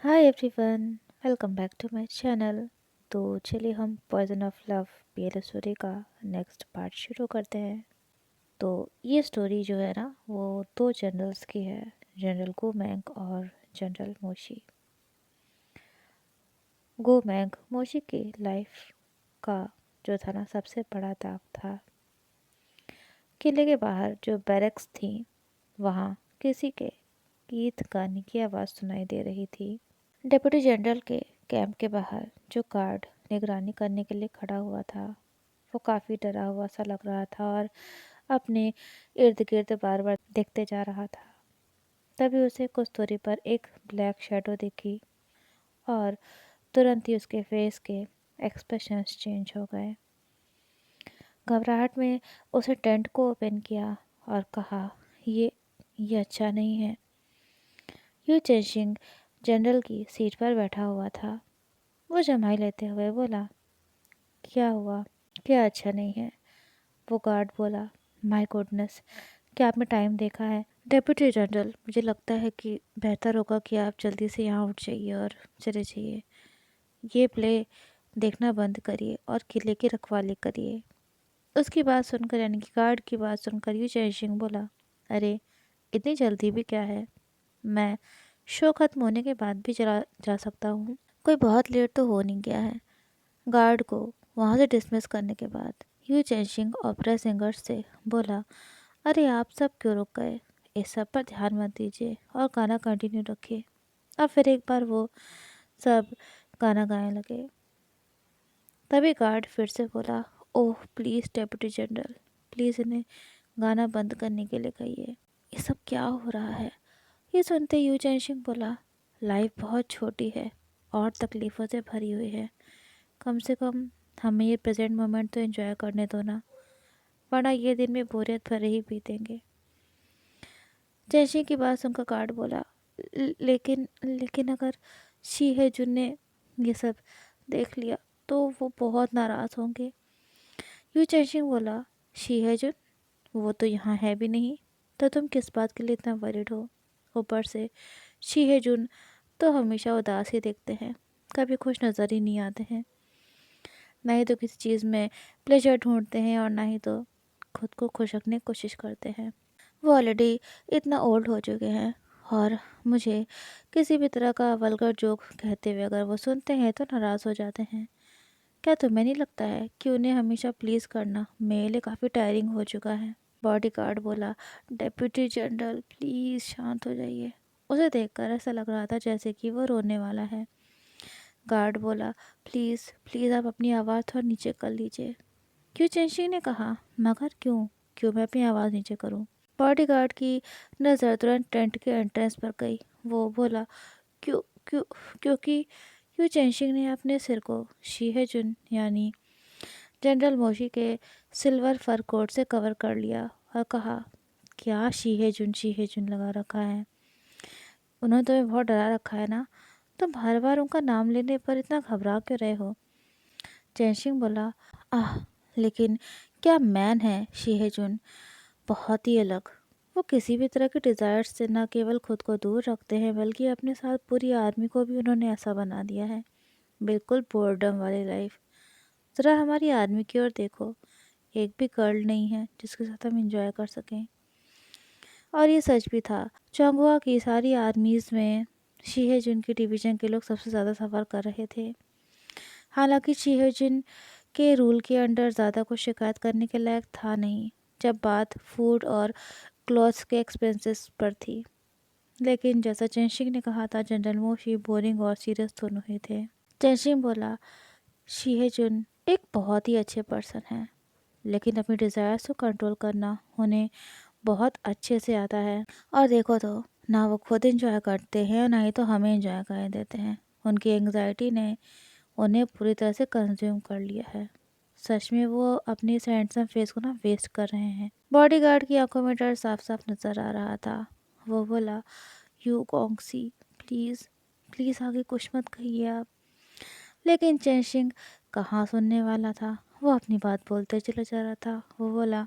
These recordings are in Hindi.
Hi everyone, welcome back to my channel. तो चलिए हम poison of love PL story का नेक्स्ट पार्ट शुरू करते हैं। तो ये स्टोरी जो है ना वो दो जनरल्स की है, जनरल गोमैंग और जनरल मोशी। गोमैंग मोशी की लाइफ का जो था ना सबसे बड़ा दाग था। किले के बाहर जो बैरक्स थी वहाँ किसी के गीत गाने की आवाज़ सुनाई दे रही थी। डिप्टी जनरल के कैंप के बाहर जो गार्ड निगरानी करने के लिए खड़ा हुआ था वो काफ़ी डरा हुआ सा लग रहा था और अपने इर्द गिर्द बार बार देखते जा रहा था। तभी उसे कुछ दूरी पर एक ब्लैक शैडो दिखी और तुरंत ही उसके फेस के एक्सप्रेशंस चेंज हो गए। घबराहट में उसे टेंट को ओपन किया और कहा, ये अच्छा नहीं है। यू चेंशिंग जनरल की सीट पर बैठा हुआ था। वो जम्हाई लेते हुए बोला, क्या हुआ? क्या अच्छा नहीं है? वो गार्ड बोला, माय गुडनेस, क्या आपने टाइम देखा है? डेप्यूटी जनरल, मुझे लगता है कि बेहतर होगा कि आप जल्दी से यहाँ उठ जाइए और चले जाइए। ये प्ले देखना बंद करिए और किले की रखवाली करिए। उसकी बात सुनकर, यानी कि गार्ड की बात सुनकर यू चैनशिंग बोला, अरे इतनी जल्दी भी क्या है? मैं शो खत्म होने के बाद भी चला जा सकता हूँ। कोई बहुत लेट तो हो नहीं गया है। गार्ड को वहाँ से डिसमिस करने के बाद यू चैनशिंग ओपेरा सिंगर से बोला, अरे आप सब क्यों रुक गए? इस सब पर ध्यान मत दीजिए और गाना कंटिन्यू रखिए। अब फिर एक बार वो सब गाना गाने लगे। तभी गार्ड फिर से बोला, ओह प्लीज़ डेप्यूटी जनरल, प्लीज़ इन्हें गाना बंद करने के लिए कहिए। ये सब क्या हो रहा है? ये सुनते यू चैनशिंग बोला, लाइफ बहुत छोटी है और तकलीफ़ों से भरी हुई है। कम से कम हमें ये प्रेजेंट मोमेंट तो एंजॉय करने दो ना, वरना ये दिन में बोरियत भरे ही बीतेंगे। जैशी की बात सुनकर गार्ड बोला, लेकिन लेकिन अगर शी है जुन ने ये सब देख लिया तो वो बहुत नाराज़ होंगे। यू चैशिंग बोला, शी है जुन? वो तो यहाँ है भी नहीं, तो तुम किस बात के लिए इतना वरिड हो? ऊपर से शी है जुन तो हमेशा उदास ही दिखते हैं, कभी खुश नज़र ही नहीं आते हैं। ना ही तो किसी चीज़ में प्लेजर ढूंढते हैं और ना ही तो खुद को खुश रखने की कोशिश करते हैं। वो ऑलरेडी इतना ओल्ड हो चुके हैं और मुझे किसी भी तरह का वल्गर जोक कहते हुए अगर वो सुनते हैं तो नाराज़ हो जाते हैं। क्या तुम्हें नहीं लगता है कि उन्हें हमेशा प्लीज़ करना मेरे लिए काफ़ी टायरिंग हो चुका है? बॉडीगार्ड बोला, डेप्यूटी जनरल प्लीज़ शांत हो जाइए। उसे देखकर ऐसा लग रहा था जैसे कि वो रोने वाला है। गार्ड बोला, प्लीज़ प्लीज़ आप अपनी आवाज़ थोड़ा नीचे कर लीजिए। क्यों? चेंशी ने कहा, मगर क्यों? क्यों मैं अपनी आवाज़ नीचे करूं? बॉडीगार्ड की नज़र तुरंत टेंट के एंट्रेंस पर गई। वो बोला, क्यों? क्यों? क्योंकि यू चेंशिंग ने अपने सिर को शीहेजुन यानी जनरल मोशी के सिल्वर फर कोट से कवर कर लिया और कहा, क्या शीहेजुन लगा रखा है? उन्होंने तुम्हें बहुत डरा रखा है ना? तुम हर बार उनका नाम लेने पर इतना घबरा क्यों रहे हो? चेंशिंग बोला, आह, लेकिन क्या मैन है शीहेजुन, बहुत ही अलग। वो किसी भी तरह के डिज़ायर्स से न केवल खुद को दूर रखते हैं बल्कि अपने साथ पूरी आर्मी को भी उन्होंने ऐसा बना दिया है। बिल्कुल बोर्डम वाली लाइफ। ज़रा हमारी आर्मी की ओर देखो, एक भी गर्ल नहीं है जिसके साथ हम इंजॉय कर सकें। और ये सच भी था। चोंगुआ की सारी आर्मीज़ में शीहेजुन की डिवीज़न के लोग सबसे ज़्यादा सफ़र कर रहे थे। हालांकि शीहेजुन के रूल के अंडर ज़्यादा कुछ शिकायत करने के लायक था नहीं जब बात फूड और क्लॉथ्स के एक्सपेंसेस पर थी। लेकिन जैसा चेंशिंग ने कहा था, जनरल मोशी बोरिंग और सीरियस दोनों ही थे। चेंशिंग बोला, शीहेजुन एक बहुत ही अच्छे पर्सन है, लेकिन अपनी डिज़ायर्स को कंट्रोल करना उन्हें बहुत अच्छे से आता है। और देखो तो, ना वो खुद इंजॉय करते हैं और ना ही तो हमें इंजॉय करने देते हैं। उनकी एंग्जाइटी ने उन्हें पूरी तरह से कंज्यूम कर लिया है। सच में वो अपने इस हैंडसम फेस को ना वेस्ट कर रहे हैं। बॉडीगार्ड की आंखों में डर साफ साफ नजर आ रहा था। वो बोला, यू गोंगसी, प्लीज़ प्लीज़ आगे कुछ मत कहिए आप। लेकिन चेंशिंग कहाँ सुनने वाला था। वो अपनी बात बोलते चला जा रहा था। वो बोला,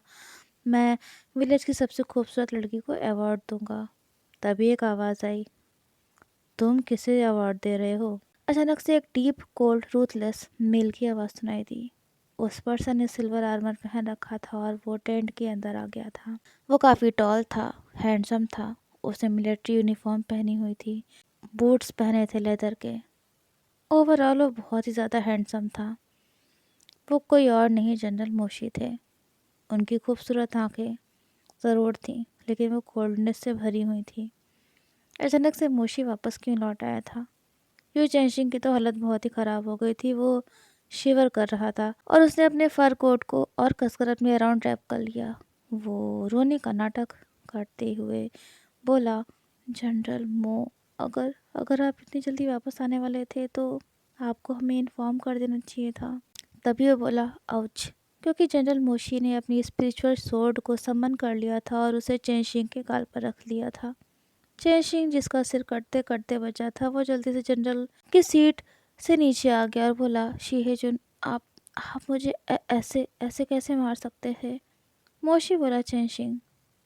मैं विलेज की सबसे खूबसूरत लड़की को अवार्ड दूंगा। तभी एक आवाज़ आई, तुम किसे अवार्ड दे रहे हो? अचानक से एक डीप कोल्ड रूथलेस मेल की आवाज़ सुनाई दी। उस पर्सन ने सिल्वर आर्मर पहन रखा था और वो टेंट के अंदर आ गया था। वो काफ़ी टॉल था, हैंडसम था। उसने मिलिट्री यूनिफॉर्म पहनी हुई थी, बूट्स पहने थे लेदर के। ओवरऑल वो बहुत ही ज़्यादा हैंडसम था। वो कोई और नहीं, जनरल मोशी थे। उनकी खूबसूरत आंखें ज़रूर थीं, लेकिन वो कोल्डनेस से भरी हुई थी। अचानक से मोशी वापस क्यों लौट आया था? यू चैनशिंग की तो हालत बहुत ही ख़राब हो गई थी। वो शिवर कर रहा था और उसने अपने फर कोट को और कसकर अपने अराउंड रैप कर लिया। वो रोने का नाटक करते हुए बोला, जनरल मो, अगर अगर आप इतनी जल्दी वापस आने वाले थे तो आपको हमें इन्फॉर्म कर देना चाहिए था। तभी वो बोला, आउच, क्योंकि जनरल मोशी ने अपनी स्पिरिचुअल सोर्ड को समन कर लिया था और उसे चेनशिंग के गाल पर रख लिया था। चेनशिंग, जिसका सिर कटते कटते बचा था, वो जल्दी से जनरल की सीट से नीचे आ गया और बोला, शीहेजुन, आप मुझे ऐसे ऐसे कैसे मार सकते थे? मोशी बोला, चेनशिंग,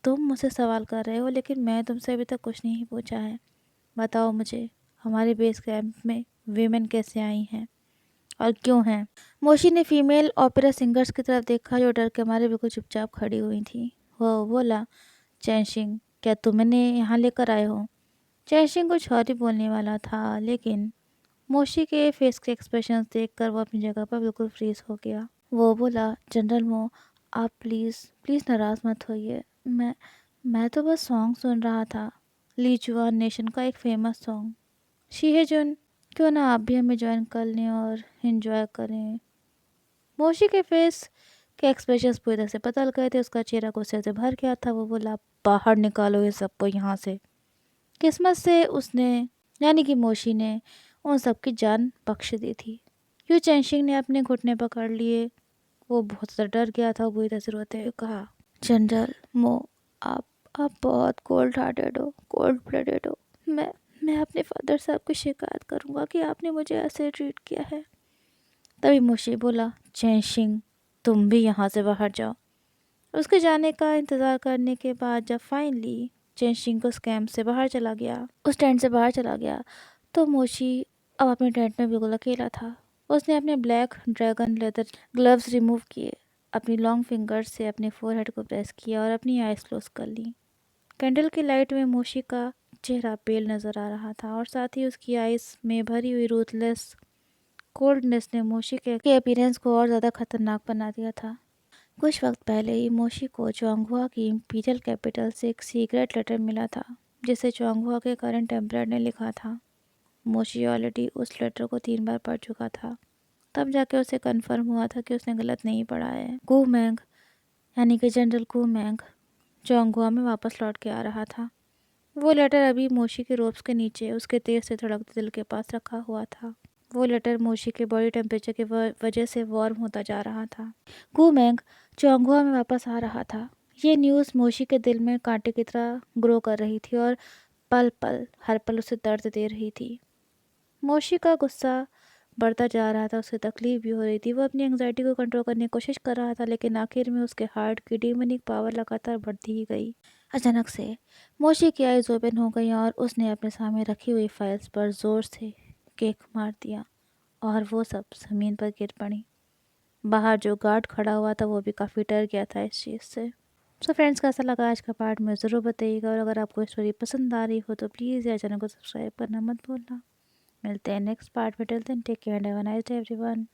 तुम मुझसे सवाल कर रहे हो, लेकिन मैं तुमसे अभी तक कुछ नहीं पूछा है। बताओ मुझे, हमारे बेस कैंप में वीमेन कैसे आई हैं और क्यों हैं? मोशी ने फीमेल ओपेरा सिंगर्स की तरफ देखा, जो डर के मारे बिल्कुल चुपचाप खड़ी हुई थी। वो बोला, चैनशिंग, क्या तुम इन्हें यहाँ लेकर आए हो? चैनशिंग कुछ और ही बोलने वाला था, लेकिन मोशी के फेस के एक्सप्रेशंस देखकर वो अपनी जगह पर बिल्कुल फ्रीज हो गया। वो बोला, जनरल मो, आप प्लीज़ प्लीज़ नाराज़ मत होइए। मैं तो बस सॉन्ग सुन रहा था, लीचुआन नेशन का एक फेमस सॉन्ग। शीहेजुन, क्यों ना आप भी हमें ज्वाइन कर लें और इन्जॉय करें? मोशी के फेस के एक्सप्रेशंस पूरी तरह से बदल गए थे। उसका चेहरा गुस्से से भर गया था। वो बोला, बाहर निकालो ये सबको यहाँ से। किस्मत से उसने, यानी कि मोशी ने, उन सबकी जान बख्श दी थी। यू चैनशिंग ने अपने घुटने पकड़ लिए। वो बहुत ज़्यादा डर गया था। वो बुरी तरह से रोते हुए कहा, जनरल मो, आप आप बहुत कोल्ड हार्टेड हो, कोल्ड ब्लडेड हो। मैं अपने फादर साहब की शिकायत करूँगा कि आपने मुझे ऐसे ट्रीट किया है। तभी मोशी बोला, चैनशिंग, तुम भी यहाँ से बाहर जाओ। उसके जाने का इंतज़ार करने के बाद जब फाइनली चैनशिंग उस कैंप से बाहर चला गया, उस टेंट से बाहर चला गया, तो मोशी अब अपने टेंट में बिल्कुल अकेला था। उसने अपने black dragon leather gloves remove किए, अपनी लॉन्ग फिंगर्स से अपने फोरहेड को प्रेस किया और अपनी आइज क्लोज कर ली। कैंडल की लाइट में मोशी का चेहरा पेल नज़र आ रहा था और साथ ही उसकी आइज में भरी हुई रूथलेस कोल्डनेस ने मोशी के अपीयरेंस को और ज़्यादा खतरनाक बना दिया था। कुछ वक्त पहले ही मोशी को चुआंगहुआ की इंपीरियल कैपिटल से एक सीक्रेट लेटर मिला था, जिसे चुआंगहुआ के करंट एम्परर ने लिखा था। मोशी ऑलरेडी उस लेटर को 3 बार पढ़ चुका था। तब जाके उसे कन्फर्म हुआ था कि उसने गलत नहीं पढ़ा है। गू मैंग, यानी कि जनरल गू मैंग, चुआंगहुआ में वापस लौट के आ रहा था। वो लेटर अभी मोशी के रोब्स के नीचे उसके तेज से धड़कते दिल के पास रखा हुआ था। वो लेटर मोशी के बॉडी टेम्परेचर की वजह से वार्म होता जा रहा था। गू मैंग चोंगहुआ में वापस आ रहा था। ये न्यूज़ मोशी के दिल में कांटे की तरह ग्रो कर रही थी और पल पल, हर पल उसे दर्द दे रही थी। मोशी का गुस्सा बढ़ता जा रहा था, उसे तकलीफ भी हो रही थी। वो अपनी एंग्जाइटी को कंट्रोल करने की कोशिश कर रहा था, लेकिन आखिर में उसके हार्ट की डीमनिक पावर लगातार बढ़ती ही गई। अचानक से मोशी की आइज ओपन हो गई और उसने अपने सामने रखी हुई फाइल्स पर जोर से किक मार दिया और वो सब ज़मीन पर गिर पड़ी। बाहर जो गार्ड खड़ा हुआ था वो भी काफ़ी डर गया था इस चीज़ से। सो फ्रेंड्स, कैसा लगा आज का पार्ट में ज़रूर बताइएगा और अगर आपको स्टोरी पसंद आ रही हो तो प्लीज़ यार चैनल को सब्सक्राइब करना मत भूलना। मिलते हैं नेक्स्ट पार्ट में। Till then take care and have a nice day everyone.